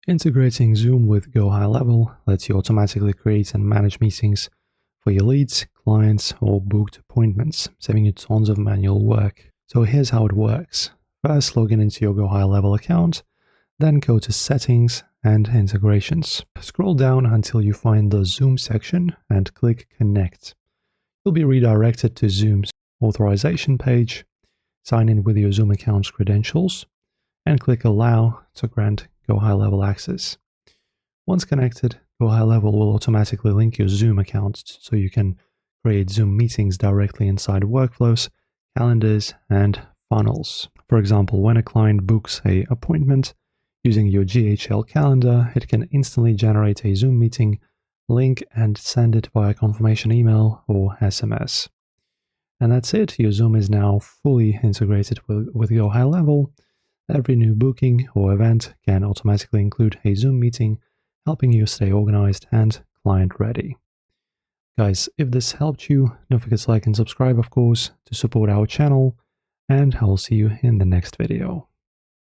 Integrating Zoom with Go High Level lets you automatically create and manage meetings for your leads, clients, or booked appointments, saving you tons of manual work. So here's how it works. First, log in into your Go High Level account, then go to Settings and Integrations. Scroll down until you find the Zoom section and click Connect. You'll be redirected to Zoom's authorization page. Sign in with your Zoom account's credentials and click Allow to grant Go High Level access. Once connected, Go High Level will automatically link your Zoom account so you can create Zoom meetings directly inside workflows, calendars, and funnels. For example, when a client books an appointment using your GHL calendar, it can instantly generate a Zoom meeting link and send it via confirmation email or SMS. And that's it. Your Zoom is now fully integrated with Go High Level. Every new booking or event can automatically include a Zoom meeting, helping you stay organized and client ready. Guys, if this helped you, don't forget to like and subscribe, of course, to support our channel, and I will see you in the next video.